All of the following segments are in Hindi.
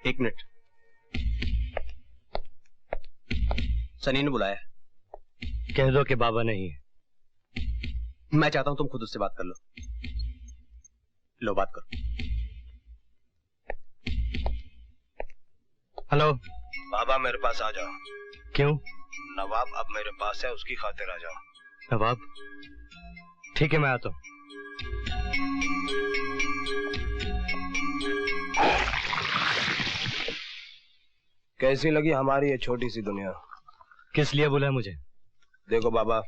एक मिनट, सनी ने बुलाया। कह दो कि बाबा नहीं है। मैं चाहता हूं तुम खुद उससे बात कर लो। लो बात करो। हेलो बाबा मेरे पास आ जाओ। क्यों? नवाब अब मेरे पास है, उसकी खातिर आ जाओ। नवाब? ठीक है, मैं आता हूं। कैसी लगी हमारी ये छोटी सी दुनिया? किस लिए बुलाया मुझे? देखो बाबा,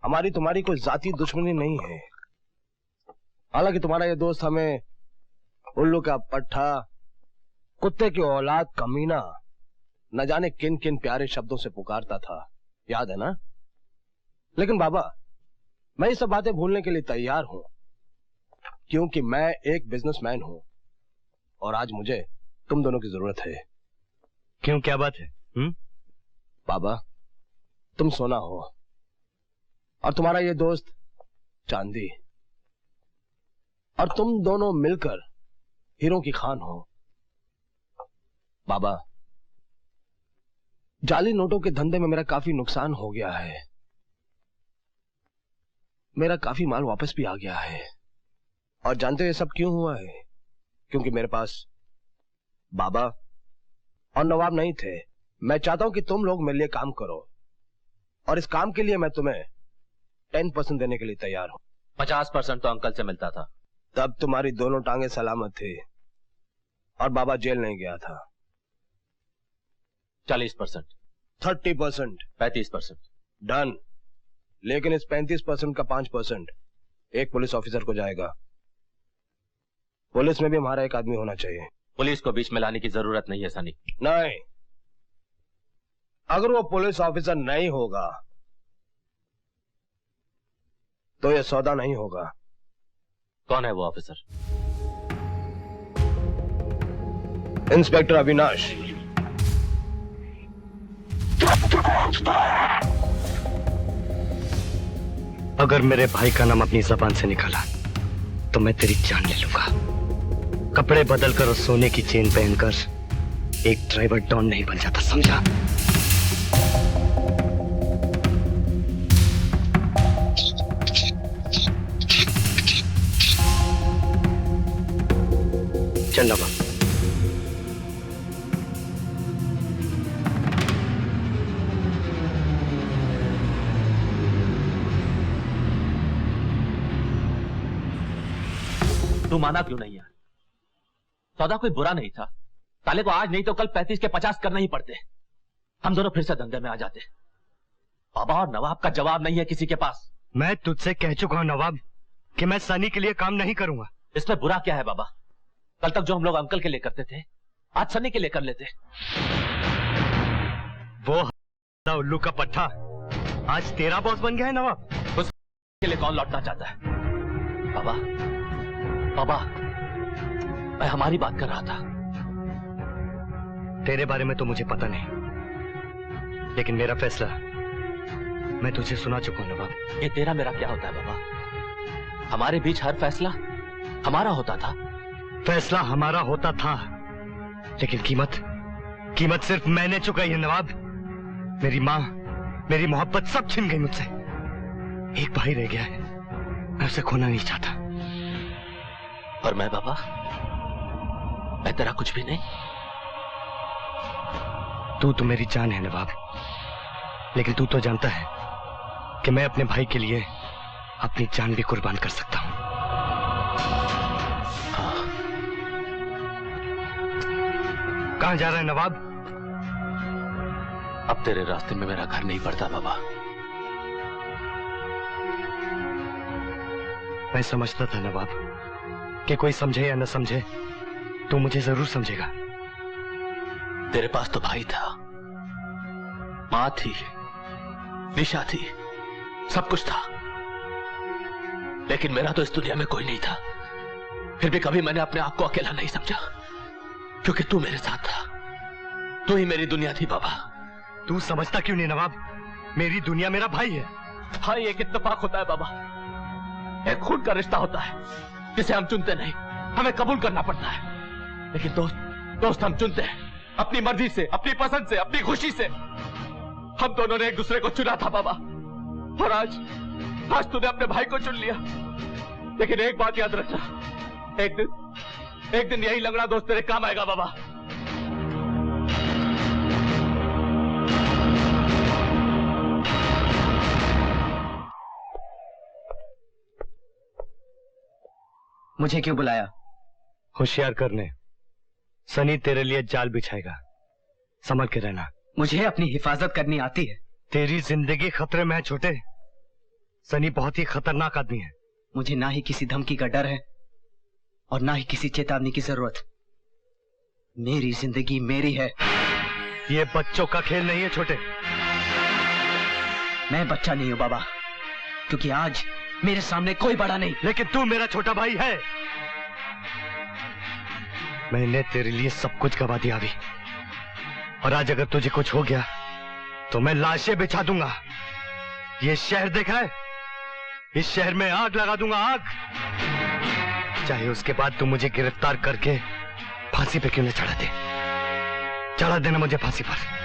हमारी तुम्हारी कोई जाती दुश्मनी नहीं है। हालांकि तुम्हारा ये दोस्त हमें उल्लू का पट्टा, कुत्ते की औलाद, कमीना, न जाने किन किन प्यारे शब्दों से पुकारता था, याद है ना? लेकिन बाबा, मैं ये सब बातें भूलने के लिए तैयार हूं, क्योंकि मैं एक बिजनेसमैन हूं और आज मुझे तुम दोनों की जरूरत है। क्यों, क्या बात है? बाबा, तुम सोना हो और तुम्हारा ये दोस्त चांदी, और तुम दोनों मिलकर हीरों की खान हो। बाबा, जाली नोटों के धंधे में मेरा काफी नुकसान हो गया है। मेरा काफी माल वापस भी आ गया है। और जानते हो ये सब क्यों हुआ है? क्योंकि मेरे पास बाबा और नवाब नहीं थे। मैं चाहता हूं कि तुम लोग मेरे लिए काम करो, और इस काम के लिए मैं तुम्हें 10% देने के लिए तैयार हूं। 50% तो अंकल से मिलता था। तब तुम्हारी दोनों टांगे सलामत थी और बाबा जेल नहीं गया था। 40%, 30%, 35%। डन। लेकिन इस 35% का 5% एक पुलिस ऑफिसर को जाएगा। पुलिस में भी हमारा एक आदमी होना चाहिए। पुलिस को बीच में लाने की जरूरत नहीं है सनी। नहीं, अगर वो पुलिस ऑफिसर नहीं होगा तो ये सौदा नहीं होगा। कौन है वो ऑफिसर? इंस्पेक्टर अविनाश। अगर मेरे भाई का नाम अपनी जबान से निकाला तो मैं तेरी जान ले लूंगा। कपड़े बदलकर और सोने की चेन पहनकर एक ड्राइवर डॉन नहीं बन जाता, समझा? चल नवाब। तू माना क्यों नहीं है? सौदा कोई बुरा नहीं था। साले को आज नहीं तो कल 35 के 50 करने ही पड़ते। हम दोनों फिर से धंधे में आ जाते। बाबा और नवाब का जवाब नहीं है किसी के पास। मैं तुझसे कह चुका हूं नवाब कि मैं सनी के लिए काम नहीं करूंगा। इसमें बुरा क्या है बाबा? कल तक जो हम लोग अंकल के लिए करते थे, आज सनी के लिए कर लेते। वो उल्लू का पट्टा आज तेरा बॉस बन गया है नवाब। उसके लिए कौन लौटना चाहता है? बाबा, बाबा, मैं हमारी बात कर रहा था। तेरे बारे में तो मुझे पता नहीं, लेकिन मेरा फैसला मैं तुझे सुना चुका हूं नवाब। ये तेरा मेरा क्या होता है बाबा? हमारे बीच हर फैसला हमारा होता था। फैसला हमारा होता था, लेकिन कीमत सिर्फ मैंने चुकाई है नवाब। मेरी माँ, मेरी मोहब्बत सब छिन गई मुझसे। एक भाई रह गया है, मैं उसे खोना नहीं चाहता। और मैं बाबा, मैं तेरा कुछ भी नहीं। तू तो मेरी जान है नवाब, लेकिन तू तो जानता है कि मैं अपने भाई के लिए अपनी जान भी कुर्बान कर सकता हूं। कहां जा रहा है नवाब? अब तेरे रास्ते में मेरा घर नहीं पड़ता बाबा। मैं समझता था नवाब कि कोई समझे या न समझे तू मुझे जरूर समझेगा। तेरे पास तो भाई था, मां थी, निशा थी, सब कुछ था, लेकिन मेरा तो इस दुनिया में कोई नहीं था। फिर भी कभी मैंने अपने आप को अकेला नहीं समझा, क्योंकि तू मेरे साथ था। तू ही मेरी दुनिया थी बाबा। तू समझता क्यों नहीं नवाब? मेरी दुनिया मेरा भाई है। भाई एक इत्तेफाक होता है बाबा, एक खून का रिश्ता होता है जिसे हम चुनते नहीं, हमें कबूल करना पड़ता है। लेकिन दोस्त हम चुनते हैं अपनी मर्जी से, अपनी पसंद से, अपनी खुशी से। हम दोनों ने एक दूसरे को चुना था बाबा, और आज तूने अपने भाई को चुन लिया। लेकिन एक बात याद रखना, एक दिन यही लंगड़ा दोस्त तेरे काम आएगा बाबा। मुझे क्यों बुलाया? होशियार करने। सनी तेरे लिए जाल बिछाएगा, संभल के रहना। मुझे अपनी हिफाजत करनी आती है। तेरी जिंदगी खतरे में है छोटे। सनी बहुत ही खतरनाक आदमी है। मुझे ना ही किसी धमकी का डर है और ना ही किसी चेतावनी की जरूरत। मेरी जिंदगी मेरी है। ये बच्चों का खेल नहीं है छोटे। मैं बच्चा नहीं हूं बाबा, क्योंकि आज मेरे सामने कोई बड़ा नहीं। लेकिन तू मेरा छोटा भाई है। मैंने तेरे लिए सब कुछ गवा दिया अभी, और आज अगर तुझे कुछ हो गया तो मैं लाशें बिछा दूंगा। ये शहर देखा है? इस शहर में आग लगा दूंगा, आग। चाहे उसके बाद तू मुझे गिरफ्तार करके फांसी पे क्यों न चढ़ा दे। चढ़ा देना मुझे फांसी पर।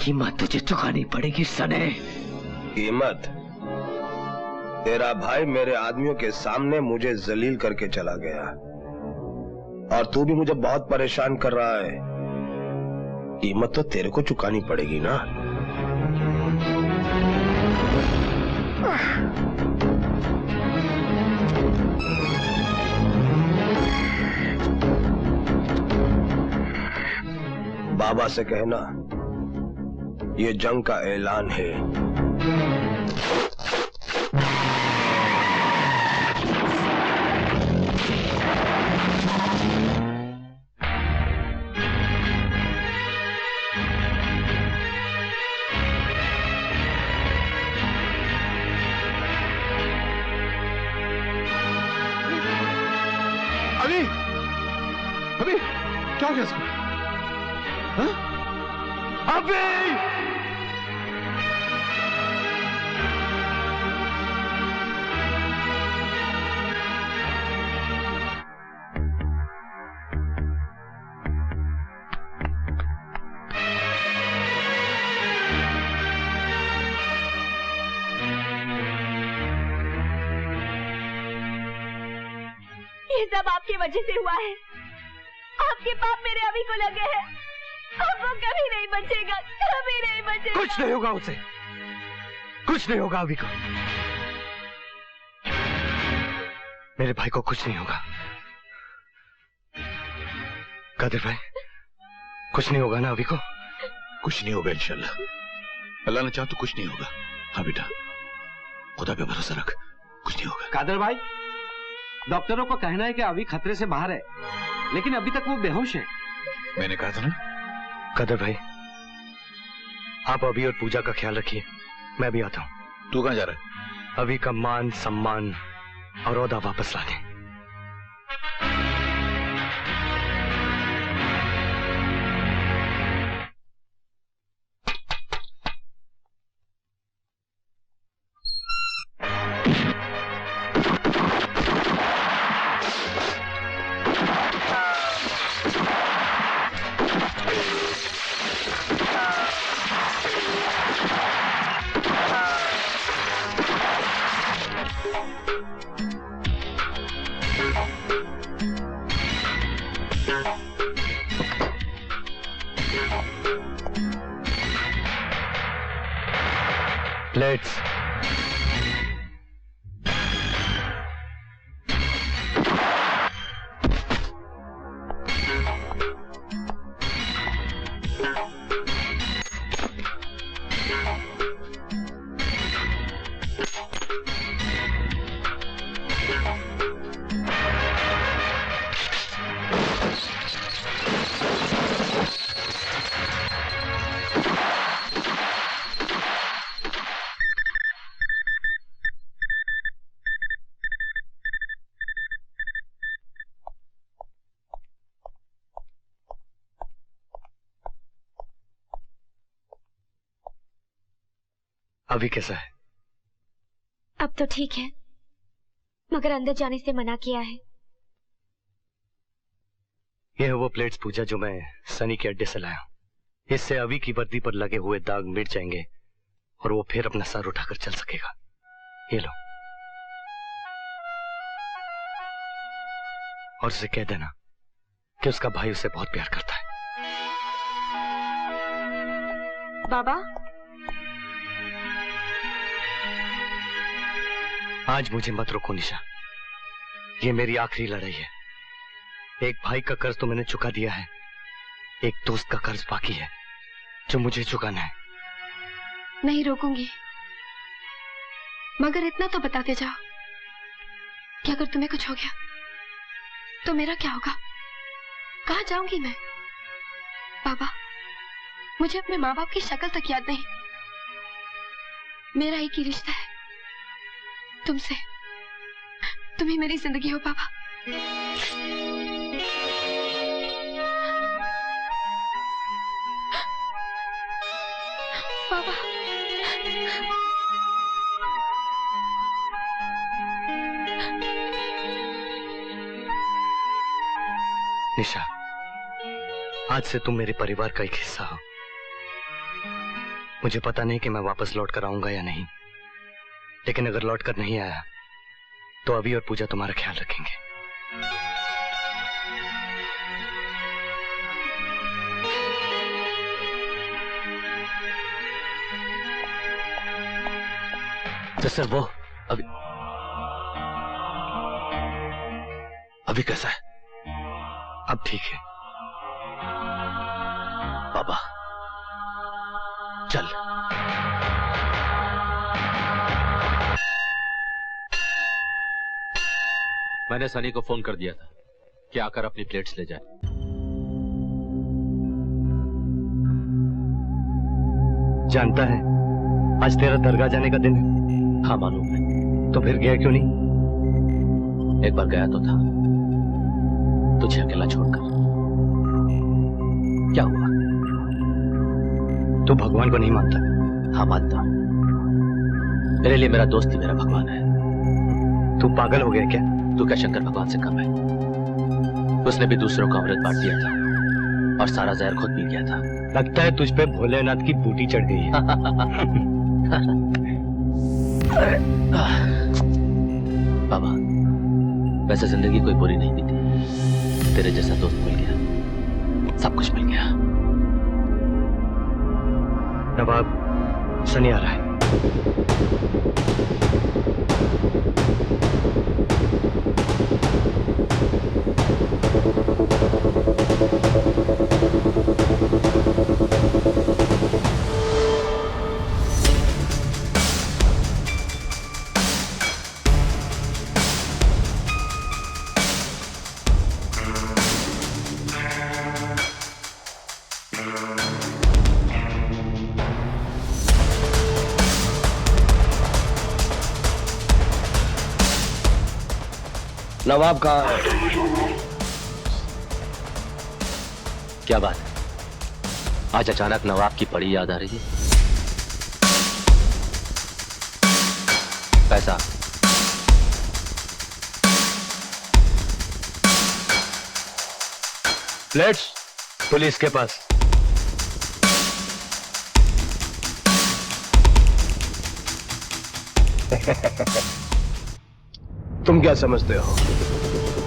कीमत तुझे चुकानी पड़ेगी सने। कीमत? तेरा भाई मेरे आदमियों के सामने मुझे जलील करके चला गया, और तू भी मुझे बहुत परेशान कर रहा है। कीमत तो तेरे को चुकानी पड़ेगी ना। बाबा से कहना ये जंग का ऐलान है। अभी क्या हो गया इसको? हाँ? अभी ये सब आपकी वजह से हुआ है। आपके पाप मेरे अभी को लगे हैं। अब वो कभी नहीं बचेगा, कभी नहीं बचेगा। कुछ नहीं होगा उसे, कुछ नहीं होगा अभी को। मेरे भाई को कुछ नहीं होगा। कादिर भाई, कुछ नहीं होगा ना अभी को? कुछ नहीं होगा इंशाल्लाह। अल्लाह ने चाहा तो कुछ नहीं होगा। हाँ बेटा, खुदा पे भरोसा रख, कुछ नहीं होगा। कादर भाई, डॉक्टरों का कहना है कि अभी खतरे से बाहर है, लेकिन अभी तक वो बेहोश है। मैंने कहा था ना। कादर भाई, आप अभी और पूजा का ख्याल रखिए, मैं भी आता हूँ। तू कहाँ जा रहा है? अभी का मान सम्मान और ओहदा वापस लाने। प्लेट्स। अभी कैसा है? अब तो ठीक है, मगर अंदर जाने से मना किया है। ये है वो प्लेट्स पूजा जो मैं सनी के अड्डे से लाया हूं। इससे अभी की वर्दी पर लगे हुए दाग मिट जाएंगे और वो फिर अपना सर उठाकर चल सकेगा। ये लो, और उसे कह देना कि उसका भाई उसे बहुत प्यार करता है। बाबा, आज मुझे मत रोको निशा, ये मेरी आखिरी लड़ाई है। एक भाई का कर्ज तो मैंने चुका दिया है, एक दोस्त का कर्ज बाकी है जो मुझे चुकाना है। नहीं रोकूंगी, मगर इतना तो बताते जाओ कि अगर तुम्हें कुछ हो गया तो मेरा क्या होगा? कहाँ जाऊंगी मैं? बाबा, मुझे अपने माँ बाप की शक्ल तक याद नहीं। मेरा एक ही रिश्ता है तुमसे, तुम ही मेरी जिंदगी हो बाबा। बाबा, निशा, आज से तुम मेरे परिवार का एक हिस्सा हो। मुझे पता नहीं कि मैं वापस लौट कर आऊंगा या नहीं, लेकिन अगर लौट कर नहीं आया तो अभी और पूजा तुम्हारा ख्याल रखेंगे। तो सर वो अभी कैसा है? अब ठीक है। बाबा चल। मैंने सनी को फोन कर दिया था कि आकर अपनी प्लेट्स ले जाए। जानता है आज तेरा दरगाह जाने का दिन है। हाँ मालूम है। तो फिर गया क्यों नहीं? एक बार गया तो था, तुझे अकेला छोड़कर। क्या हुआ? तू भगवान को नहीं मानता? हाँ मानता हूं। मेरे लिए मेरा दोस्त ही मेरा भगवान है। तू पागल हो गया क्या? तू क्या शंकर भगवान से कम है? उसने भी दूसरों को अमृत बांट दिया था और सारा जहर खुद पी गया था। लगता है तुझ पे भोलेनाथ की बूटी चढ़ गई है। बाबा, वैसे जिंदगी कोई बुरी नहीं बीती। तेरे जैसा दोस्त मिल गया, सब कुछ मिल गया। नवाब, सनी आ रहा है। नवाब कहाँ है? क्या बात है? आज अचानक नवाब की बड़ी याद आ रही है। पैसा प्लेट्स पुलिस के पास। तुम क्या समझते हो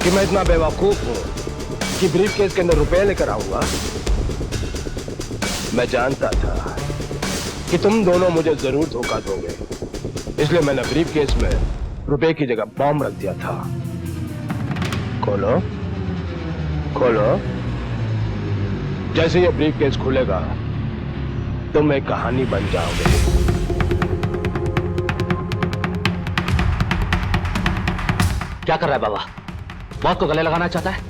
कि मैं इतना बेवकूफ हूं कि ब्रीफ केस के अंदर रुपए लेकर आऊंगा? मैं जानता था कि तुम दोनों मुझे जरूर धोखा दोगे, इसलिए मैंने ब्रीफ केस में रुपए की जगह बॉम्ब रख दिया था। खोलो खोलो। जैसे ये ब्रीफ केस खुलेगा तुम एक कहानी बन जाओगे। क्या कर रहा है बाबा? मौत को गले लगाना चाहता है?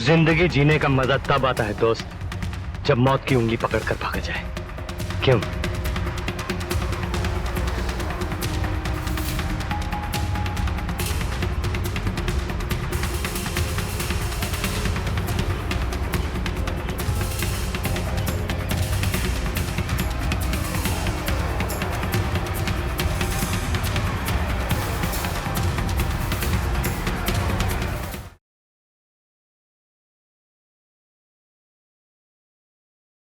जिंदगी जीने का मजा तब आता है दोस्त, जब मौत की उंगली पकड़कर भागा जाए। क्यों?